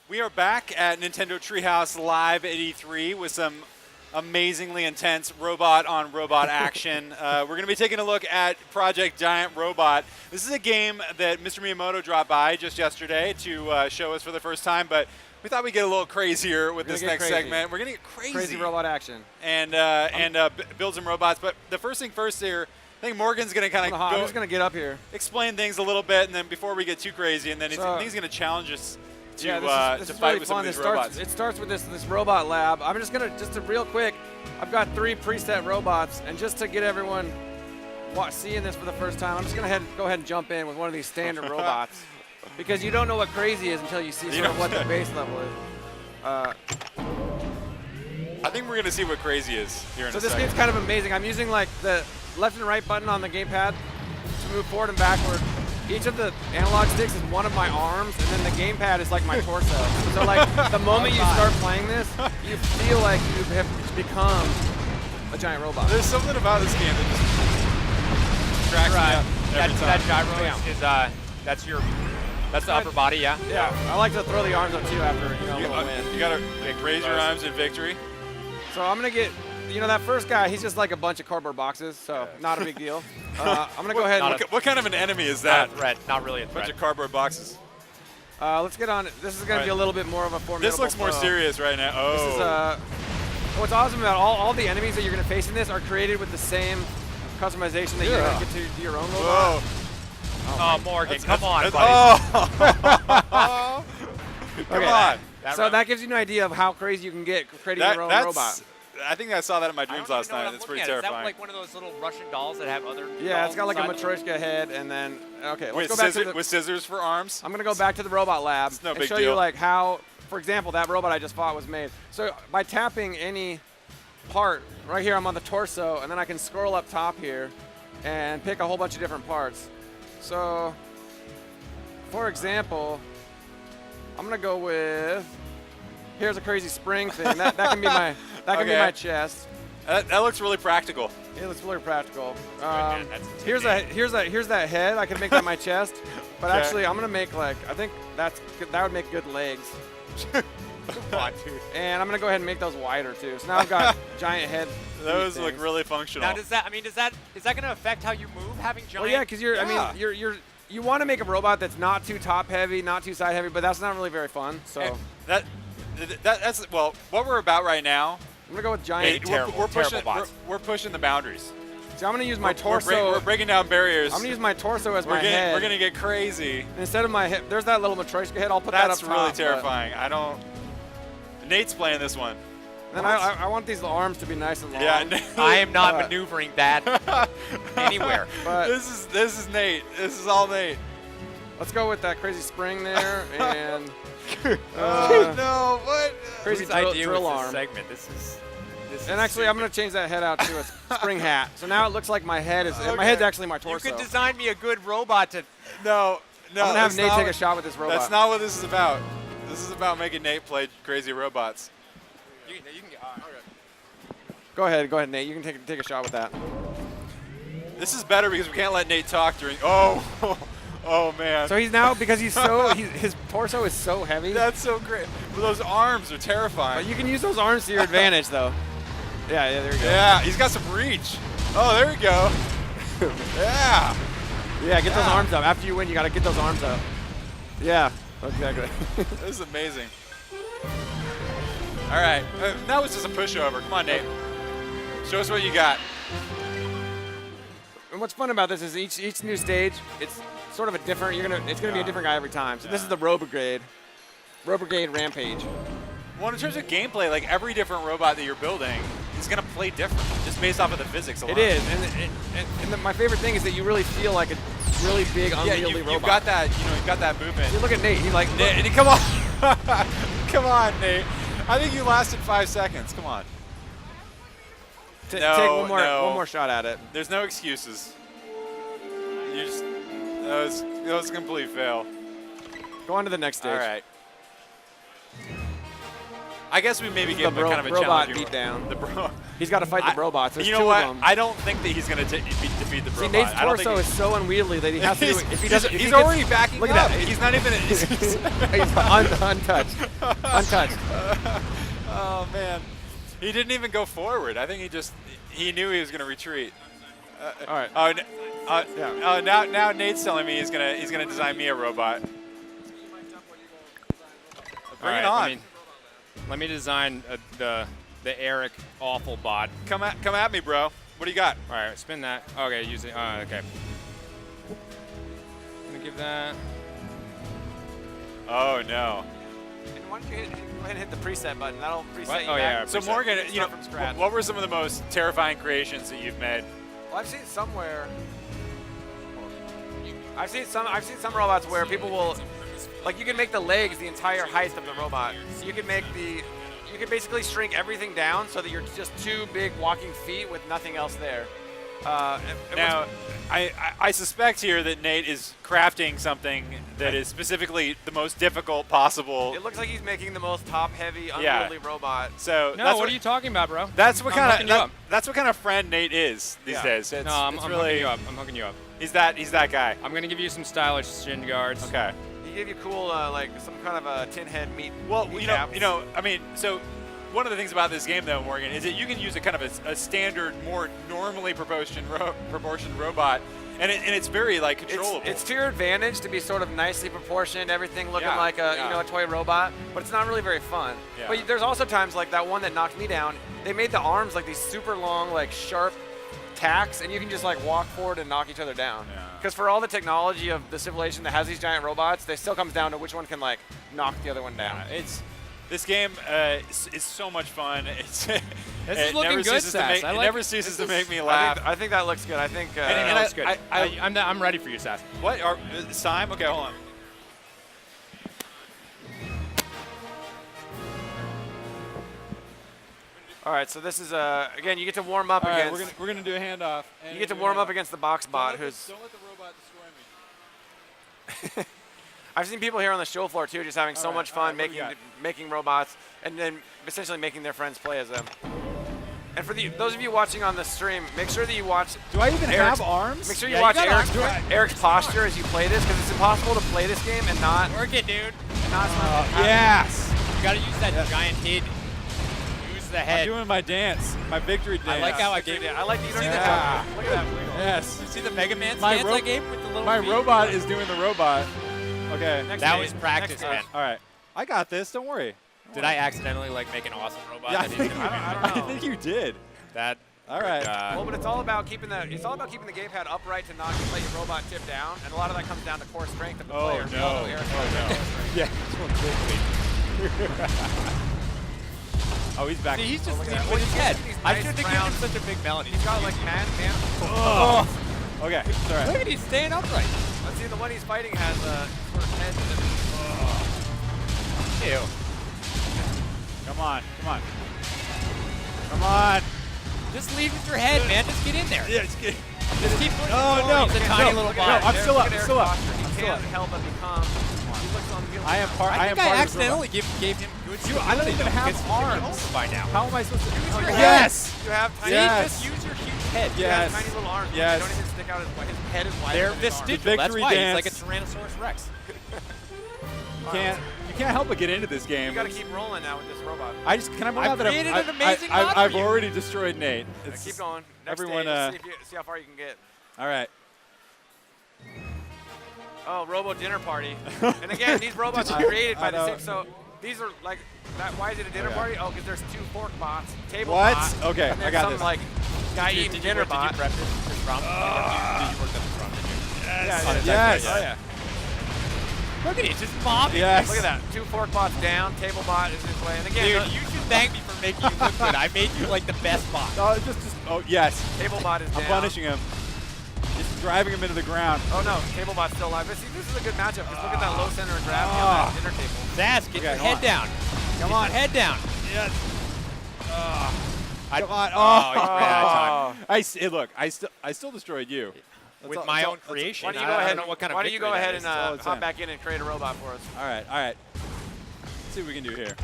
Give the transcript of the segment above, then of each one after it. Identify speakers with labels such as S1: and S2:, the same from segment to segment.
S1: We are back at Nintendo Treehouse Live at E3 with some amazingly intense robot-on-robot action. We're going to be taking a look at Project Giant Robot. This is a game that Mr. Miyamoto dropped by just yesterday to show us for the first time, but we thought we'd get a little crazier with this next segment. We're going to get crazy.
S2: Crazy robot action.
S1: And build some robots. But the first thing first here, I think Morgan's going to kind of
S2: I'm just going to get up here.
S1: Explain things a little bit, and then before we get too crazy, and then I think he's going to challenge us to
S2: this
S1: fight
S2: really
S1: with
S2: fun.
S1: some of these robots.
S2: It starts with this robot lab. I'm just real quick, I've got 3 preset robots, and just to get everyone seeing this for the first time, I'm just going to go ahead and jump in with one of these standard robots. Because you don't know what crazy is until you see sort of what the base level is.
S1: I think we're going to see what crazy is here in a second.
S2: So this game's kind of amazing. I'm using like the left and right button on the gamepad to move forward and backward. Each of the analog sticks is one of my arms, and then the gamepad is like my torso. So like the moment you start playing this, you feel like you have become a giant robot.
S1: There's something about this game that just cracks me up every time.
S3: That gyro that's the upper body, yeah?
S2: Yeah, I like to throw the arms up too after a little win.
S1: You gotta raise your arms in victory.
S2: So I'm gonna get, that first guy, he's just like a bunch of cardboard boxes, so not a big deal. I'm gonna go ahead and
S1: what kind of an enemy is that?
S3: Not a threat, not really a threat.
S1: Bunch of cardboard boxes.
S2: Let's get on it. This is gonna be a little bit more of a formidable.
S1: This looks more serious right now. Oh.
S2: This is what's awesome about all the enemies that you're gonna face in this are created with the same customization that you're gonna get to do your own robot.
S1: Whoa.
S3: Oh, Morgan, come on, buddy.
S1: Oh. Come on.
S2: That gives you an idea of how crazy you can get creating your own robot.
S1: I think I saw that in my dreams last night. It's pretty terrifying.
S3: Is that like one of those little Russian dolls that have other
S2: Yeah,
S3: dolls
S2: it's got like a
S3: inside
S2: Matryoshka head, and then, okay, let's
S1: with
S2: go back to the...
S1: With scissors for arms?
S2: I'm going to go back to the robot lab
S1: no
S2: and
S1: big
S2: show
S1: deal.
S2: you like how, for example, that robot I just fought was made. So by tapping any part, right here I'm on the torso, and then I can scroll up top here and pick a whole bunch of different parts. So, for example, I'm going to go with, here's a crazy spring thing. That can be my be my chest.
S1: That looks really practical.
S2: It looks really practical.
S3: Here's
S2: Here's that head. I can make that my chest, but actually I'm gonna make like that would make good legs. And I'm gonna go ahead and make those wider too. So now I've got giant head.
S1: Those look really functional.
S3: Now is that gonna affect how you move having giant?
S2: Well, yeah, because you want to make a robot that's not too top heavy, not too side heavy, but that's not really very fun. So
S1: that's what we're about right now.
S2: I'm gonna go with giant.
S1: We're pushing the boundaries.
S2: So I'm gonna use my torso.
S1: We're breaking down barriers.
S2: I'm gonna use my torso as my head.
S1: We're gonna get crazy.
S2: And instead of my head, there's that little Matryoshka head. I'll put that up top.
S1: That's really terrifying. Nate's playing this one.
S2: Then I want these arms to be nice and long.
S1: Yeah,
S3: I am not maneuvering that anywhere.
S2: But
S1: this is Nate. This is all Nate.
S2: Let's go with that crazy spring there and.
S1: Oh no! What?
S2: Crazy drill arm.
S3: Segment. This is
S2: and actually, I'm gonna change that head out to a spring hat. So now it looks like my head is. My head's actually my torso.
S3: You could design me a good robot to.
S1: No.
S2: I'm gonna have Nate take a shot with this robot.
S1: That's not what this is about. This is about making Nate play crazy robots.
S3: You can get.
S2: Go ahead, Nate. You can take a shot with that.
S1: This is better because we can't let Nate talk during. Oh man.
S2: So he's now because his torso is so heavy.
S1: That's so great. Well, those arms are terrifying.
S2: But you can use those arms to your advantage, though. Yeah, there you go.
S1: Yeah, he's got some reach. Oh, there we go. Yeah.
S2: Yeah, get those arms up. After you win, you got to get those arms up. Yeah, exactly.
S1: This is amazing. All right, that was just a pushover. Come on, Nate. Show us what you got.
S2: And what's fun about this is each new stage, it's sort of a different. It's gonna be a different guy every time. So this is the Robrigade Rampage.
S1: Well, in terms of gameplay, like every different robot that you're building is gonna play different, just based off of the physics alone.
S2: It is, and my favorite thing is that you really feel like a really big, unwieldy robot.
S1: You've got that, you've got that movement.
S2: You look at Nate. He's like,
S1: Nate, come on, come on, Nate. I think you lasted 5 seconds. Come on.
S2: Take one more shot at it.
S1: There's no excuses. That was a complete fail.
S2: Go on to the next stage.
S1: All right. I guess we maybe
S2: This is
S1: give
S2: the
S1: him a kind of a
S2: robot
S1: challenge.
S2: beatdown.
S1: The bro.
S2: He's got to fight the robots. There's
S1: You know
S2: two
S1: what?
S2: of them.
S1: I don't think that he's going to defeat the
S2: See,
S1: robot.
S2: Nate's
S1: I don't
S2: torso
S1: think
S2: is so unwieldy that he has to. If he doesn't, if
S1: he's
S2: he gets-
S1: already backing
S2: Look
S1: up.
S2: at that.
S1: He's not even.
S2: He's untouched. Untouched.
S1: Oh man, he didn't even go forward. I think he knew he was going to retreat.
S2: All right.
S1: Now Nate's telling me he's gonna design me a robot. Bring it on.
S3: Let me design the Eric awful bot.
S1: Come at me, bro. What do you got?
S3: All right, spin that. Okay, use it. Okay. I'm gonna give that.
S1: Oh no.
S2: And why don't you go ahead and hit the preset button? That'll preset
S3: What?
S2: you
S3: Oh,
S2: back.
S3: yeah,
S1: So
S3: preset.
S1: Morgan, you know,
S2: Start from scratch.
S1: what were some of the most terrifying creations that you've made?
S2: Well, I've seen somewhere. I've seen some robots where people will, like, you can make the legs the entire height of the robot. So you can basically shrink everything down so that you're just two big walking feet with nothing else there.
S1: Now, I suspect here that Nate is crafting something that is specifically the most difficult possible.
S2: It looks like he's making the most top-heavy,
S1: Yeah.
S2: unwieldy robot.
S1: So
S3: No,
S1: that's
S3: what are you talking about, bro?
S1: That's what
S3: I'm
S1: kind
S3: hooking you
S1: of
S3: up.
S1: that's what kind of friend Nate is these
S2: Yeah.
S1: days. It's,
S3: No, I'm
S1: it's
S3: hooking
S1: really
S3: you up. I'm hooking you up.
S1: he's that guy.
S3: I'm gonna give you some stylish shin guards.
S1: Okay.
S2: He gave you cool, like some kind of a tin head meat.
S1: Well,
S2: meat
S1: you
S2: caps.
S1: know, I mean, so one of the things about this game, though, Morgan, is that you can use a kind of a standard, more normally proportioned robot, and it's very like controllable.
S2: It's to your advantage to be sort of nicely proportioned, everything looking
S1: Yeah,
S2: like a
S1: yeah.
S2: a toy robot, but it's not really very fun.
S1: Yeah.
S2: But there's also times like that one that knocked me down. They made the arms like these super long, like sharp tacks, and you can just like walk forward and knock each other down.
S1: Yeah.
S2: Because for all the technology of the civilization that has these giant robots, they still comes down to which one can like knock the other one down.
S1: This game is so much fun. It's
S3: This is
S1: it
S3: looking
S1: never
S3: good,
S1: ceases to
S3: Sass.
S1: make,
S3: I
S1: it
S3: like
S1: never
S3: it.
S1: ceases
S3: This
S1: to make
S3: is-
S1: me laugh.
S2: I think that looks good. I think.
S1: And
S3: That's good.
S1: I-
S3: I'm ready for you, Sass.
S1: What? It's time? Okay, hold on.
S2: All right, so this is again, you get to warm up
S1: All right,
S2: against.
S1: we're gonna do a handoff.
S2: You get to warm up against the box bot, who's.
S1: Don't let the robot destroy me.
S2: I've seen people here on the show floor too, just having so
S1: right,
S2: much
S1: all
S2: fun
S1: right, what do you
S2: making robots and then essentially making their friends play as them. And for those of you watching on the stream, make sure that you watch.
S1: Do I even
S2: Eric's-
S1: have arms?
S2: Make sure you
S3: Yeah, you
S2: watch
S3: got
S2: Eric's,
S3: arms.
S2: Eric's posture as you play this, because it's impossible to play this game and not.
S3: Work it, dude.
S1: Yes.
S3: You gotta use that giant head. Use the
S1: I'm
S3: head.
S1: doing my dance, my victory dance.
S3: I like how I gave it.
S2: I like that you don't
S1: Yeah.
S2: even have to. Look at that wiggle.
S1: Yes.
S3: You see the Mega Man
S1: My
S3: stance
S1: ro-
S3: I gave with the little
S1: My
S3: feet?
S1: robot is doing the robot. Okay.
S2: Next
S3: That
S2: page.
S3: was practice,
S2: Next
S3: man.
S2: page.
S1: All right. I got this. Don't worry.
S3: Did I accidentally like make an awesome robot?
S1: Yeah, I
S3: that he's
S1: think,
S3: gonna
S2: I
S3: be-
S2: don't know.
S1: I think you did.
S3: That.
S1: All right.
S2: Well, but it's all about keeping the gamepad upright to not let your robot tip down, and a lot of that comes down to core strength of the
S1: Oh,
S2: player.
S1: no.
S2: Although Eric's
S1: Oh,
S2: got
S1: no.
S2: core strength.
S1: Yeah. This one's big. Oh, he's back.
S3: See, he's just
S2: Look at
S3: leading
S2: that.
S3: with his head.
S2: These
S3: I
S2: nice
S3: shouldn't have given
S2: round-
S3: him such a big melody.
S2: He's got like man.
S1: Oh. Okay. It's all
S3: Look
S1: right.
S3: at he's staying upright.
S2: Let's see, the one he's fighting has a sort of head.
S3: Ew.
S1: Come on. Come on. Come on.
S3: Just leave with your head, man. Just get in there.
S1: Yeah. It's good.
S3: Just keep pushing
S1: Oh,
S3: forward.
S1: no.
S3: He's a
S1: No,
S3: tiny
S1: no,
S3: little
S2: Look at
S3: bot.
S1: I'm
S2: Eric.
S1: still
S2: Look
S1: up,
S2: at Eric's
S1: still up.
S2: posture.
S1: I'm
S2: He
S1: still
S2: can't
S1: up.
S2: help but become. He looks on the
S1: I am part.
S3: I
S1: I am
S3: think I
S1: part of this robot.
S3: accidentally gave him good
S1: Dude, I don't even have arms.
S3: by now.
S1: How am I supposed to?
S3: Use
S1: Oh,
S3: your
S1: yes.
S2: You have tiny.
S1: Yes.
S3: Just use your huge head.
S2: You have
S1: Yes.
S2: tiny little arms.
S1: Yes.
S2: They don't even stick out his head is wider
S3: They're
S2: than his arms.
S3: vestigial. That's
S1: victory
S3: why
S1: dance.
S3: he's like a Tyrannosaurus Rex.
S1: You can't help but get into this game.
S2: You got to keep rolling now with this robot.
S1: Can I point
S3: I've
S1: out that
S3: created an amazing mod for
S1: I've
S3: you.
S1: already destroyed Nate.
S2: Yeah,
S1: It's
S2: keep going. Next
S1: everyone,
S2: stage, see how far you can get.
S1: all right.
S2: Oh, Robo Dinner Party. And again, these robots are created by
S1: I
S2: the
S1: know.
S2: same. So these are like that. Why is it a dinner
S1: Okay.
S2: party? Oh, because there's two fork bots, table
S1: What?
S2: bot,
S1: Okay,
S2: and then
S1: I got
S2: some
S1: this.
S2: like guy eating dinner bot.
S3: Did you prep this from? Did you work that from?
S2: Yeah,
S1: Yes.
S2: Oh yeah.
S3: Look at it, just bobbing.
S1: Yes.
S2: Look at that. Two fork bots down. Table bot is this way. And again,
S3: Dude, you should thank me for making you look good. I made you like the best bot.
S1: Oh, oh yes.
S2: table bot is
S1: I'm
S2: down.
S1: punishing him. Just driving him into the ground.
S2: Oh no, table bot's still alive. But see, this is a good matchup because look at that low center of gravity on that dinner table.
S3: Zaz, get
S1: Okay,
S3: your
S1: come
S3: head
S1: on.
S3: down.
S1: Come
S3: Get
S1: on.
S3: your head down.
S1: Yes.
S3: I,
S1: Come on.
S3: Oh, he's ran out of time.
S1: Hey, look, I still destroyed you. That's
S3: With
S1: all-
S3: my
S1: that's all-
S3: own
S1: that's all-
S3: creation.
S2: Why don't you
S3: I
S2: go ahead?
S3: don't know what kind of
S2: Why don't you go
S3: victory that
S2: ahead
S3: is.
S2: and
S1: all it's
S2: hop
S1: in.
S2: back in and create a robot for us?
S1: All right. All right. Let's see what we can do here.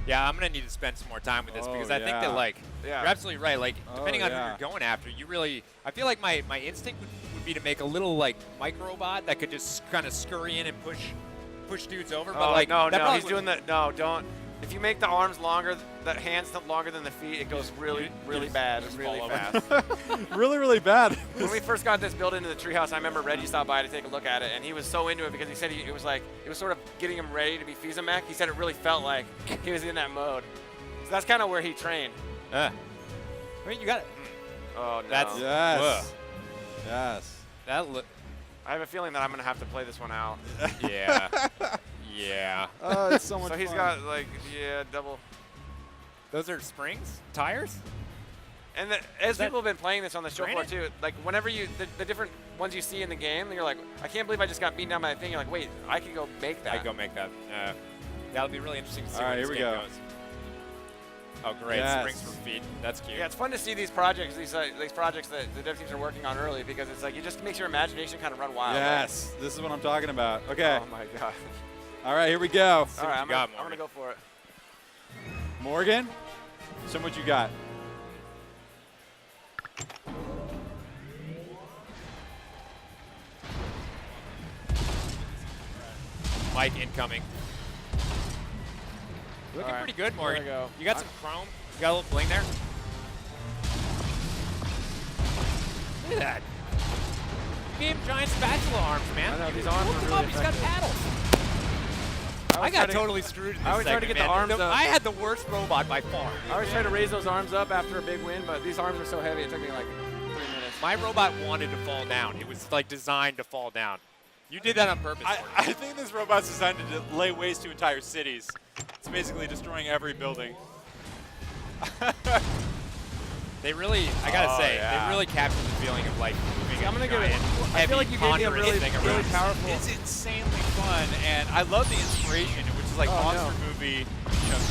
S3: Yeah, I'm gonna need to spend some more time with this because I think
S1: yeah.
S3: that like
S2: Yeah.
S3: you're absolutely right. Like depending on
S1: yeah.
S3: who you're going after, you really I feel like my instinct would be to make a little like micro bot that could just kind of scurry in and push dudes over. But like
S2: no,
S3: that
S2: no,
S3: probably
S2: he's doing that. No, don't. If you make the arms longer, the hands longer than the feet, it goes really bad, really
S3: fall over.
S2: fast.
S1: really bad.
S2: When we first got this built into the treehouse, I remember Reggie stopped by to take a look at it, and he was so into it because he said it was sort of getting him ready to be Fizamech. He said it really felt like he was in that mode. So that's kind of where he trained.
S3: I mean, you got it.
S2: Oh no.
S3: That's
S1: Yes. Yes.
S3: that look.
S2: I have a feeling that I'm gonna have to play this one out.
S3: Yeah. Yeah.
S1: Oh, it's so much
S2: So he's
S1: fun.
S2: got like double.
S3: Those are springs, tires.
S2: And as
S3: that
S2: people have been playing this on the show floor
S3: training?
S2: too, like whenever the different ones you see in the game, you're like, I can't believe I just got beaten down by that thing. You're like, wait, I could go make that.
S3: I go make that. That'll be really interesting to see
S1: All
S3: where
S1: right,
S3: this
S1: here we
S3: game
S1: go.
S3: goes. Oh, great!
S1: Yes.
S3: Springs for feet. That's cute.
S2: Yeah, it's fun to see these projects, these projects that the dev teams are working on early because it's like it just makes your imagination kind of run wild.
S1: Yes, this is what I'm talking about. Okay.
S2: Oh my god.
S1: All right, here we go.
S2: All
S3: what
S2: right,
S3: you
S2: I'm
S3: got,
S2: gonna go for it.
S1: Morgan, show me what you got.
S3: Mike incoming. Looking
S2: All right,
S3: pretty good, Morgan.
S2: there we go.
S3: You got some chrome. You got a little bling there. Look at that. You gave him giant spatula arms, man.
S2: I know, these arms
S3: Look
S2: are
S3: him
S2: really
S3: up. He's got
S2: effective.
S3: paddles. I got totally screwed in this
S2: I always try to
S3: segment,
S2: get the
S3: man.
S2: arms up.
S3: I had the worst robot by far.
S2: I always try to raise those arms up after a big win, but these arms are so heavy it took me like 3 minutes.
S3: My robot wanted to fall down. It was like designed to fall down. You did that on purpose. Morgan.
S1: I think this robot's designed to lay waste to entire cities. It's basically destroying every building.
S3: They really, I gotta say,
S1: yeah.
S3: they really captured the feeling of like moving
S2: I'm
S3: a
S2: gonna give it.
S3: giant,
S2: I
S3: heavy,
S2: feel like you gave me a
S3: ponderous
S2: really,
S3: thing
S2: really
S3: around.
S2: powerful.
S1: It's insanely fun, and I love the inspiration, which is like
S2: Oh,
S1: monster
S2: no.
S1: movie,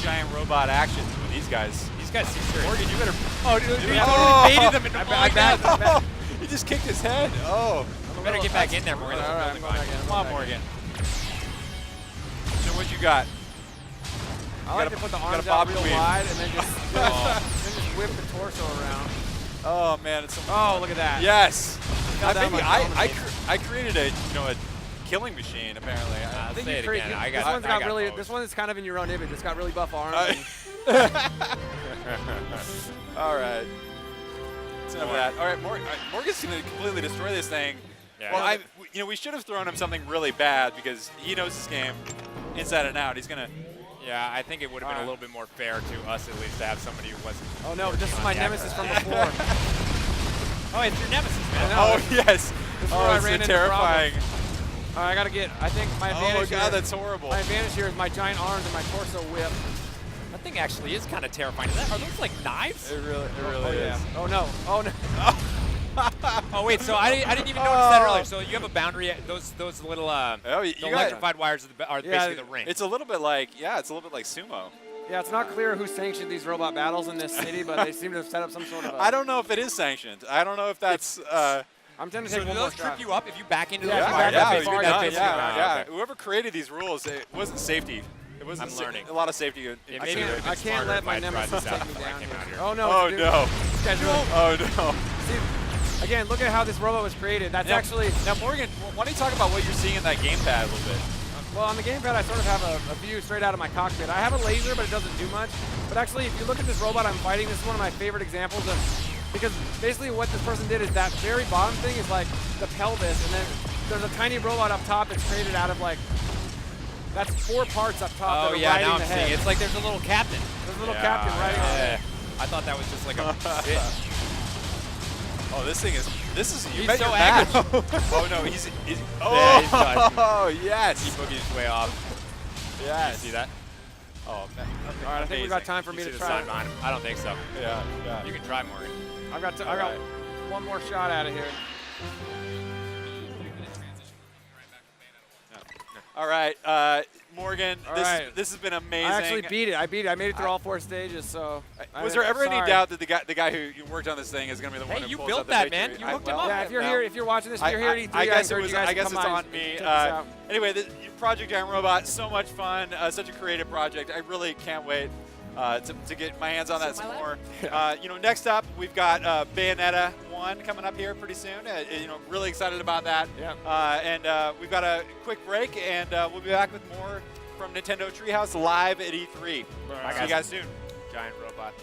S1: giant robot action with these guys.
S3: These guys seem serious.
S1: Morgan, you better.
S3: Oh, dude, you
S1: Oh!
S3: totally baited them into
S2: I
S3: falling
S2: backed
S3: down.
S2: them.
S1: He just kicked his head. Oh.
S3: You better get back in there, Morgan.
S2: All right, I'm going back in.
S1: Come on, Morgan. So what you got?
S2: I like
S1: gotta-
S2: to put the
S1: gotta
S2: arms
S1: bob
S2: out
S1: and
S2: real
S1: weave.
S2: wide and then just whip the torso around.
S1: Oh man, it's so
S2: Oh, look at that.
S1: Yes.
S2: Fell down like Dominic.
S1: I created a a killing machine apparently.
S3: I'll
S2: think
S3: say
S2: you
S3: it
S2: create-
S3: again. I
S2: this
S3: got,
S2: one's
S3: I
S2: got
S3: got
S2: really.
S3: hosed.
S2: This one is kind of in your own image. It's got really buff arms.
S1: All right. That's enough of that. All right, Morgan's going to completely destroy this thing.
S3: Yeah.
S1: Well, we should have thrown him something really bad because he knows this game inside and out. He's going to.
S3: Yeah, I think it would have been a little bit more fair to us at least to have somebody who wasn't.
S2: Oh no, this is
S3: on
S2: my
S3: the
S2: nemesis from
S3: action.
S2: before.
S3: Oh, it's your nemesis, man.
S2: know.
S1: Oh yes.
S2: This is where I
S1: It's
S2: ran
S1: so
S2: into
S1: terrifying.
S2: All right, I gotta get. I think my advantage.
S1: Oh god,
S2: here,
S1: that's horrible.
S2: My advantage here is my giant arms and my torso whip.
S3: That thing actually is kind of terrifying. Are those like knives?
S1: It really is.
S2: Oh no. Oh no.
S3: Oh wait, so I didn't even notice that earlier. So you have a boundary. Those little
S1: Oh, you
S3: the
S1: got-
S3: electrified wires are
S2: Yeah,
S3: basically the ring.
S1: It's a little bit like sumo.
S2: Yeah, it's not clear who sanctioned these robot battles in this city, but they seem to have set up some sort of.
S1: I don't know if it is sanctioned. I don't know if that's.
S2: I'm tempted to
S3: So
S2: take
S3: do
S2: one more
S3: those trip
S2: shot.
S3: you up if you back into
S2: Yeah,
S3: those
S2: if you
S3: wires?
S2: back up
S3: That's
S2: too far,
S3: basically-
S2: that's
S3: that's
S2: basically
S3: basically-
S1: yeah.
S3: okay.
S1: Whoever created these rules, it wasn't safety. It wasn't
S3: I'm learning.
S1: a lot of safety.
S3: It
S2: I
S3: maybe
S2: can't,
S3: would've been
S2: I can't
S3: smarter
S2: let
S3: if
S2: my
S3: I tried
S2: nemesis
S3: this out
S2: take me
S3: before I
S2: down
S3: came
S2: here.
S3: out here.
S2: Oh no.
S1: Oh
S2: dude.
S1: no.
S2: This guy's really,
S1: Oh no.
S2: see, again, look at how this robot was created. That's
S1: Now-
S2: actually.
S1: Now Morgan, why don't you talk about what you're seeing in that gamepad a little bit?
S2: Well, on the gamepad, I sort of have a view straight out of my cockpit. I have a laser, but it doesn't do much. But actually, if you look at this robot I'm fighting, this is one of my favorite examples of, because basically what this person did is that very bottom thing is like the pelvis, and then there's a tiny robot up top that's created out of like, that's 4 parts up top
S3: Oh
S2: that are
S3: yeah,
S2: riding
S3: now I'm
S2: the
S3: seeing.
S2: head.
S3: It's like there's a little captain.
S2: There's a little captain riding on
S3: Yeah.
S2: it.
S3: I thought that was just like a bitch.
S1: Oh, this is you
S3: He's
S1: bet
S3: so
S1: your match.
S3: angry.
S1: Oh no, he's
S3: Yeah, he's
S1: oh
S3: done. He
S1: yes.
S3: boogied his way off.
S1: Yes.
S3: You see that?
S1: Oh man.
S2: All right, I think we got time for
S3: You
S2: me
S3: see
S2: to
S3: the
S2: try.
S3: sign behind him? I don't think so.
S1: Yeah, yeah.
S3: You can try, Morgan.
S2: I got
S1: Alright.
S2: one more shot out of here.
S1: All right, Morgan. Morgan.
S2: All
S1: This,
S2: right.
S1: this has been amazing.
S2: I actually beat it. I beat it. I made it through all 4 stages. So.
S1: Was there ever any
S2: sorry.
S1: doubt that the guy who worked on this thing is going to be the one
S3: Hey,
S1: who
S3: you
S1: pulls
S3: built
S1: out the
S3: that,
S1: victory?
S3: man. You hooked him
S1: well,
S3: up.
S2: Yeah, if you're
S1: no.
S2: here, if you're watching this, if you're here at E3,
S1: I guess it
S2: encourage
S1: was.
S2: you guys
S1: I guess
S2: to
S1: it's
S2: come
S1: on
S2: by
S1: me.
S2: and check this out.
S1: Anyway, Project Giant Robot, so much fun, such a creative project. I really can't wait to get my hands on that some more. Next up we've got Bayonetta 1 coming up here pretty soon. Really excited about that.
S2: Yeah.
S1: And we've got a quick break, and we'll be back with more from Nintendo Treehouse live at E3. See you guys soon.
S3: Giant robot.